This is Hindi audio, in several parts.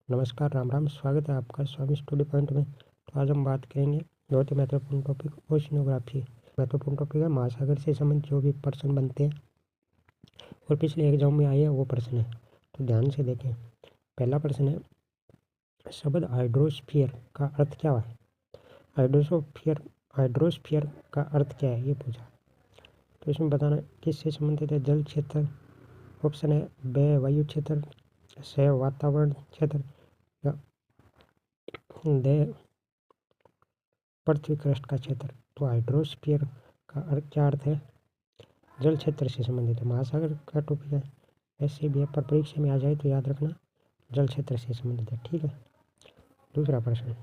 नमस्कार, राम राम। स्वागत है आपका स्वामी स्टडी पॉइंट में। तो आज हम बात करेंगे बहुत ही महत्वपूर्ण टॉपिक ओशिनोग्राफी। महत्वपूर्ण टॉपिक है महासागर से संबंधित जो भी प्रश्न बनते हैं और पिछले एग्जाम में आए हैं वो प्रश्न है। तो ध्यान से देखें। पहला प्रश्न है, शब्द हाइड्रोस्फीयर का अर्थ क्या है? हाइड्रोस्फीयर का अर्थ क्या है ये पूछा। तो इसमें बताना किससे संबंधित है? जल क्षेत्र, ऑप्शन है ब वायु क्षेत्र, स वातावरण क्षेत्र या द पृथ्वी क्रस्ट का क्षेत्र। तो हाइड्रोस्फीयर का क्या अर्थ है? जल क्षेत्र से संबंधित है। महासागर का टॉपिक है, ऐसे भी पर परीक्षा में आ जाए तो याद रखना जल क्षेत्र से संबंधित है। ठीक है। दूसरा प्रश्न,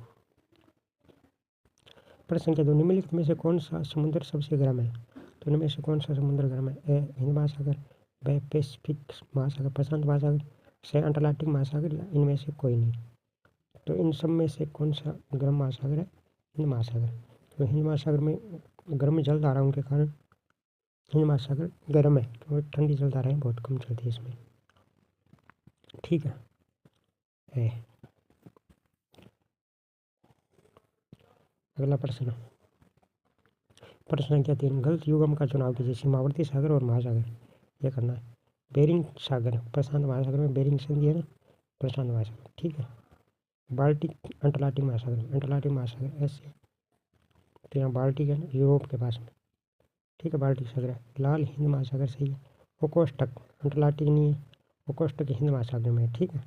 प्रश्न के दो, निम्नलिखित में से कौन सा समुद्र सबसे गर्म है? तो इनमें से कौन सा समुद्र गर्म है? ए हिंद महासागर, ब पैसिफिक महासागर, प्रशांत महासागर, स अटलांटिक महासागर या इनमें से कोई नहीं। तो इन सब में से कौन सा गर्म महासागर है? हिंद महासागर। तो हिंद महासागर में गर्म जलधाराओं के कारण हिंद महासागर गर्म है, क्योंकि ठंडी जलधाराएं बहुत कम चलती है इसमें। ठीक है। अगला प्रश्न, प्रश्न संख्या 3, गलत युग्म का चुनाव कीजिए। सीमावर्ती सागर और महासागर, ये करना है। बेरिंग सागर, प्रशांत महासागर में बेरिंग संधि है ना, प्रशांत महासागर। ठीक है। बाल्टिक, अटलांटिक महासागर, अटलांटिक महासागर ऐसे। तो यहाँ बाल्टिक है ना, यूरोप के पास में। ठीक है, बाल्टिक सागर है। लाल हिंद महासागर सही है। ओकोस्टक, अटलांटिक नहीं है, ओकोस्टक हिंद महासागर में है। ठीक है,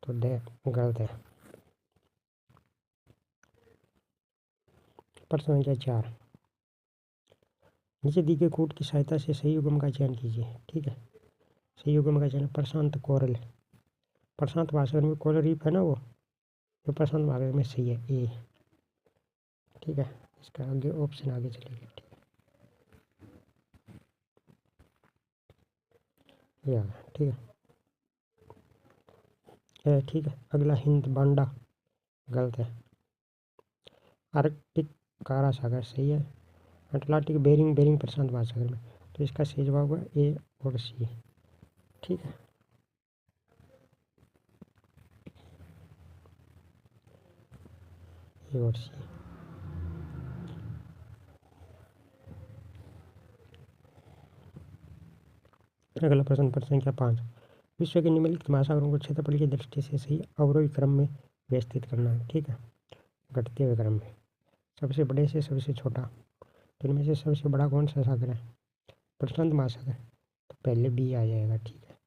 तो द गलत है। प्रश्न संख्या 4, नीचे दी गई कोड की सहायता से सही युग्म का चयन कीजिए। ठीक है, सही युग्म का चयन प्रशांत कोरल, प्रशांत महासागर में कोरल रीफ है ना, वो प्रशांत महासागर में सही है, ए। ठीक है, इसका आगे ऑप्शन आगे चलेगा। ठीक है, ठीक है। ठीक है, अगला हिंद बांडा, गलत है। आर्कटिक कारा सागर सही है। अटलांटिक बेरिंग, बेरिंग प्रशांत महासागर में। तो इसका सही जवाब होगा ए और सी। ठीक है, ए और सी। अगला प्रश्न, प्रश्न संख्या 5, विश्व के निम्नलिखित महासागरों को क्षेत्रफल की दृष्टि से सही अवरोही क्रम में व्यवस्थित करना है। ठीक है, घटते हुए क्रम में, सबसे बड़े से सबसे छोटा। तो इनमें से सबसे बड़ा कौन सा सागर है? प्रशांत महासागर, तो पहले बी आ जाएगा। ठीक है,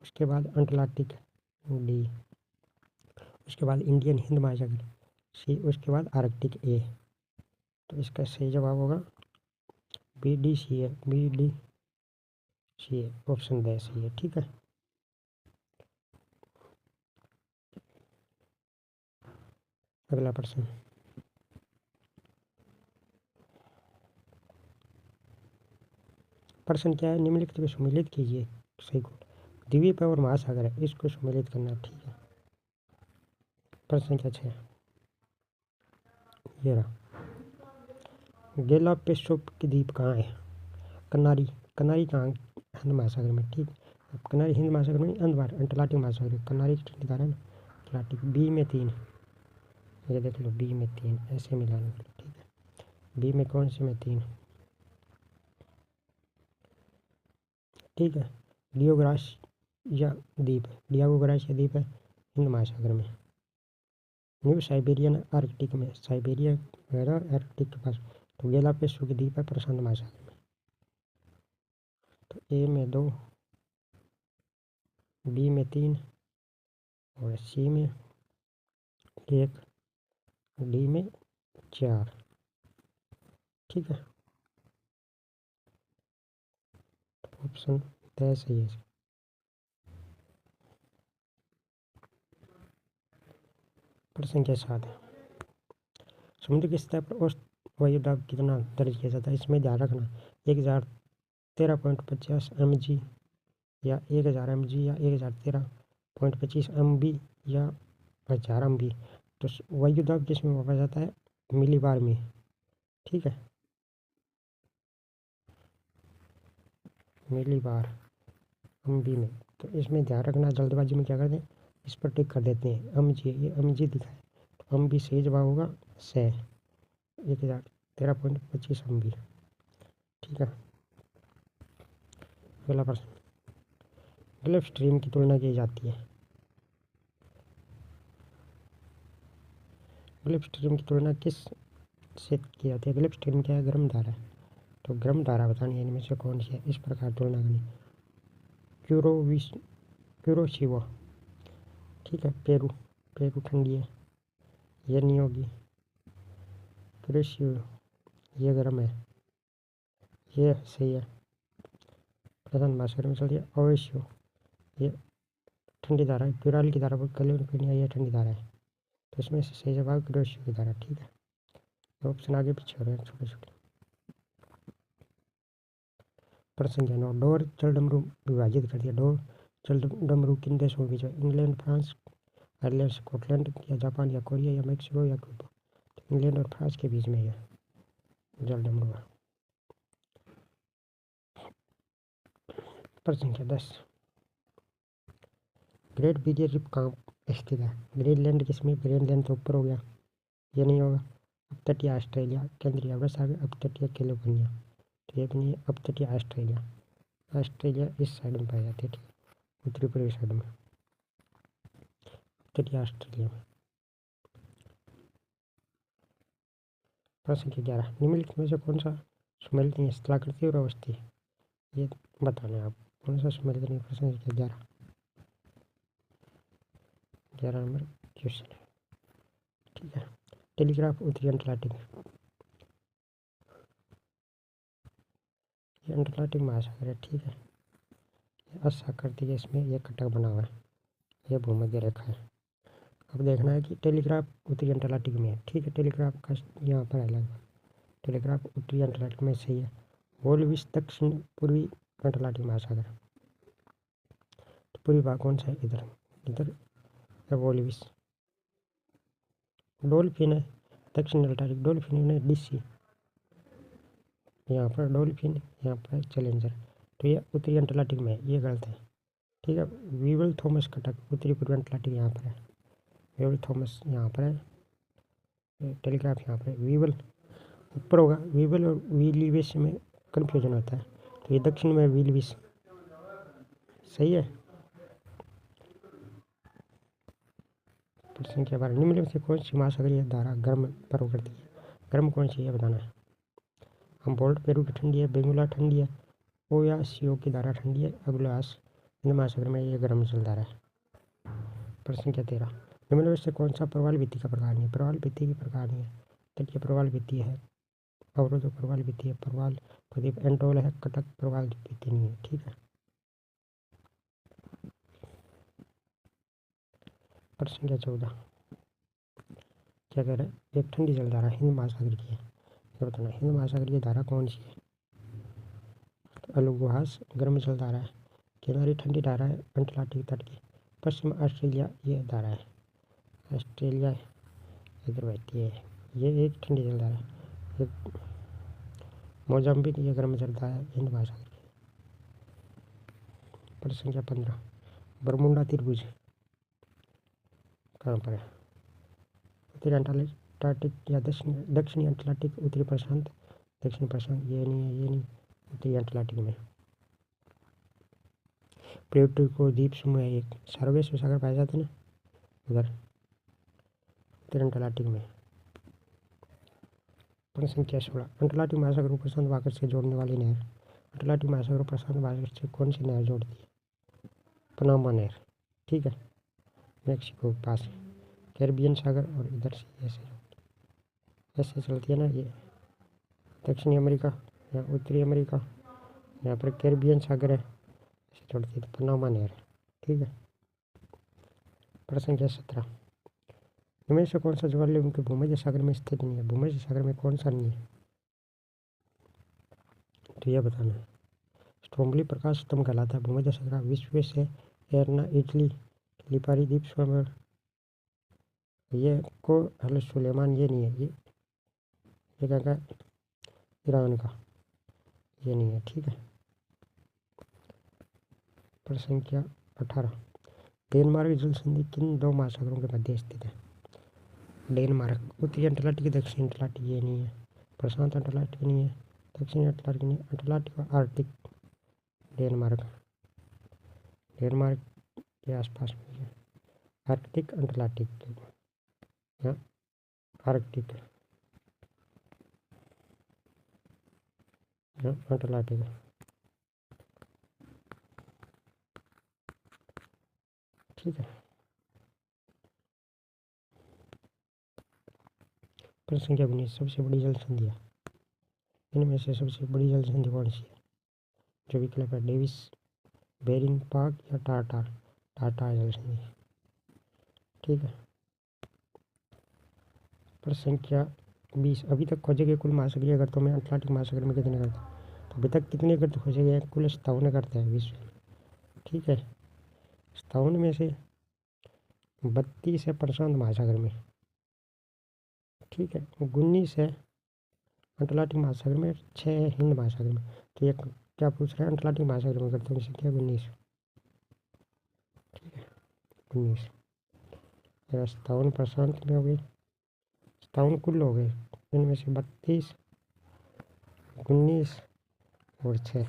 उसके बाद अटलांटिक, डी, उसके बाद इंडियन हिंद महासागर, सी, उसके बाद आर्कटिक, ए। तो इसका सही जवाब होगा बी डी सी है, बी डी सी है, ऑप्शन द सी है। ठीक है, अगला प्रश्न, प्रश्न क्या है? निम्नलिखित में सम्मिलित कीजिए सही को। द्वीप है और महासागर है, इसको सम्मिलित करना है। ठीक है, प्रश्न संख्या 6, ये रहा, गैलापेगोस के द्वीप कहाँ है? कनारी, कनारी कहाँ? हिंद महासागर में। ठीक, कनारी हिंद महासागर में, अटलांटिक महासागर में। कनारी की ठंडी है ना, अटलांटिक। बी में 3, ये देख लो, बी में 3 ऐसे मिलाना। ठीक है, बी में कौन से में 3? ठीक है, डियोग्रासिया द्वीप, डियागोग्रासिया द्वीप है हिंद महासागर में। न्यू साइबेरियन आर्कटिक में, साइबेरिया वगैरह आर्कटिक के पास। तो गैलापेगोस के द्वीप है प्रशांत महासागर में। तो ए में 2, बी में 3 और सी में 1, डी में 4। ठीक है, ऑप्शन तय सही है। प्रश्न संख्या 7, समुद्र की सतह पर औसत वायुदाब कितना दर्ज किया जाता है? इसमें ध्यान रखना 1013.50 mg या 1000 mg या 1013.25 mb या 1000 mb। तो वायुदाब किसमें मापा जाता है? मिलीबार में। ठीक है, मिलीबार mb में। तो इसमें ध्यान रखना, जल्दबाजी में क्या कर दें, इस पर टिक कर देते हैं। अमजी, ये अमजी दिखा है तो अम भी सही जवाब होगा से। 1013.25 अम भी। ठीक है, अगला प्रश्न, गल्फ स्ट्रीम की तुलना की जाती है। गल्फ स्ट्रीम की तुलना किस से की जाती है? गल्फ स्ट्रीम क्या है? गर्म धारा है, तो गर्म धारा बतानी है इनमें से कौन सी है, इस प्रकार तुलना करनी। क्यूरोशिवा, ठीक है, पेरू, पेरू ठंडी है, ये नहीं होगी। क्यूरोशिवा, ये गर्म है, ये सही है। प्रशांत महासागर में चलती है। ओवेशियो, ये ठंडी धारा है। क्यूराल की धारा कैलिफोर्निया, ये ठंडी धारा है, तो इसमें से सही जवाब क्यूरोशियो की धारा। ठीक है, ऑप्शन आगे पीछे हो रहे हैं छोटे छोटे। प्रश्न क्या है? डोर जल डमरू विभाजित कर दिया। डोर जल डमरू किन देशों के बीच है? इंग्लैंड, फ्रांस, आयरलैंड, स्कॉटलैंड या जापान या कोरिया या मैक्सिको या क्यूबा? तो इंग्लैंड और फ्रांस के बीच में है जल डमरू। प्रश्न क्या 10, ग्रेट बैरियर रीफ कहाँ स्थित है? ग्रीनलैंड किसमें? ग्रीनलैंड तो ऊपर हो गया, ये नहीं होगा। अपतटीय ऑस्ट्रेलिया, केंद्रीय अरब सागर, अपतटीय कैलिफोर्निया, तो ये भी नहीं है। अपतटीय ऑस्ट्रेलिया, ऑस्ट्रेलिया इस साइड में पाई जाती है, ठीक है, उत्तरी पूर्वी साइड में, अपतटीय ऑस्ट्रेलिया में। प्रश्न की 11, निम्नलिखित में से कौन सा सुमेलित नहीं है? स्थलाकृति और अवस्थी, ये बताना है आप कौन सा सुमेलित नहीं है। प्रश्न की 11 नंबर क्वेश्चन है। ठीक है, टेलीग्राफ उत्तरी अटलांटिक, ये अटलांटिक महासागर है। ठीक है, असाकृति है, इसमें ये कटक बना हुआ है, ये भूमध्य रेखा है। अब देखना है कि टेलीग्राफ उत्तरी अटलांटिक में है। ठीक है, टेलीग्राफ का यहाँ पर है लगभग, टेलीग्राफ उत्तरी अटलांटिक में सही है। वोल्विस दक्षिण पूर्वी अटलांटिक महासागर, तो पूर्वी भाग कौन सा है? इधर, इधर है वोल्विस। डोल्फिन है दक्षिण अटलांटिक, डोल्फिन है डीसी, यहाँ पर डोल्फिन, यहाँ पर चैलेंजर, तो ये उत्तरी अटलांटिक में है, ये गलत है। ठीक है, वीवल थॉमस कटक उत्तरी पूर्वी अटलांटिक यहाँ पर है, वीवल थॉमस यहाँ पर है, टेलीग्राफ यहाँ पर है। वीवल ऊपर होगा, वीवल और वीलविस में कन्फ्यूजन होता है, तो ये दक्षिण में वीलविस सही है। प्रश्न के बारे में, निम्नलिखित से कौन सी महासागरीय धारा गर्म पर्व करती है? गर्म कौन सी है बताना है। हम्बोल्ट पेरू की ठंडी है, बेंगुला ठंडी है, ओयासियो की धारा ठंडी है, अगुलास हिंद महासागर में ये गर्म जलधारा है। प्रश्न क्या 13, निम्नलिखित से कौन सा प्रवाल भित्ति का प्रकार नहीं है? प्रवाल भित्ति की प्रकार नहीं है, तटीय प्रवाल भित्ति है, अवरोधक प्रवाल भित्ति है, प्रवाल प्रदीप एंटोल है, कटक प्रवाल भित्ति नहीं है। ठीक है, प्रश्न क्या 14, क्या कह रहे हैं? एक ठंडी जलधारा हिंद महासागर की है, ये बताना। हिंद महासागर की धारा कौन सी है? तो अलुगुहास गर्म जलधारा है, किनारी ठंडी धारा है अटलांटिक तट की, पश्चिम ऑस्ट्रेलिया ये धारा है, ऑस्ट्रेलिया इधर बहती है, ये एक ठंडी जलधारा है। मोजाम्बिक ये गर्म जलधारा है हिंद महासागर की। प्रश्न संख्या 15, बरमुंडा त्रिभुज कहाँ पर है? उत्तरी अंटार्कटिक या दक्षिणी अटलांटिक, उत्तरी प्रशांत, दक्षिण प्रशांत, ये नहीं है, ये नहीं, उत्तरी अटलांटिक में। प्लेटो द्वीप समूह है एक, सार्ववेश सागर पाए जाते हैं ना उधर, उत्तरी अटलांटिक में। प्रश्न संख्या 16, अटलांटिक महासागर को प्रशांत महासागर से जोड़ने वाली नहर, अटलांटिक महासागर को प्रशांत महासागर से कौन सी नहर जोड़ती है? पनामा नहर। ठीक है, मैक्सिको के पास, कैरिबियन सागर और इधर से ऐसे चलती है ना, ये दक्षिणी अमेरिका या उत्तरी अमेरिका, यहाँ पर कैरिबियन सागर है, ऐसे चलती है, तो पनामा नहर है। ठीक है, प्रश्न संख्या 17, इनमें से कौन सा ज्वालामुखी के भूमध्य सागर में स्थित नहीं है? भूमध्य सागर में कौन सा नहीं है, तो यह बताना है। स्ट्रोम्बली प्रकाश स्तंभ कहलाता है भूमध्य सागर, विश्व से एरना इटली, लिपारी द्वीप समूह, ये को अल सुलेमान ये नहीं है, ये क्या का ईरान का, ये नहीं है। ठीक है, प्रश्न संख्या 18, डेनमार्क जल संधि किन दो महासागरों के मध्य स्थित है? डेनमार्क उत्तरी अटलांटिक, दक्षिणी अटलांटिक ये नहीं है, प्रशांत अटलांटिक नहीं है, दक्षिणी अटलांटिक नहीं, अटलांटिक और आर्कटिक। डेनमार्क डेनमार्क के आसपास में है, आर्कटिक अटलांटिक या आर्कटिक या अटलांटिक। ठीक है। प्रश्न संख्या 19, सबसे बड़ी जल संधियाँ। इनमें से सबसे बड़ी जल संधि कौन सी है? जो विकल्प है डेविस, बेरिंग, पाक या टाटा। टाटा जल संधि। ठीक है। प्रश्न संख्या 20, अभी तक खोजे गए कुल महासागरीय गर्तों में अटलांटिक महासागर में कितने गर्त? तो अभी तक कितने गर्त खोजे गए? कुल 57 गर्त है विश्व में। ठीक है। 57 में से 32 है प्रशांत महासागर में। ठीक है। 19 है अटलांटिक महासागर में, 6 है हिंद महासागर में। तो ये क्या पूछ रहा है? अटलांटिक महासागर में गर्तों की संख्या 19। ठीक है, 19। 57 प्रशांत में हो गई, 57 कुल हो गए, इनमें से 32, 19 और 6।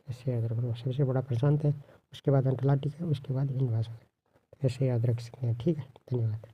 ऐसे याद रखो, सबसे बड़ा प्रशांत है, उसके बाद अटलांटिक है, उसके बाद हिंद महासागर। ऐसे याद रख सकते हैं। ठीक है, धन्यवाद।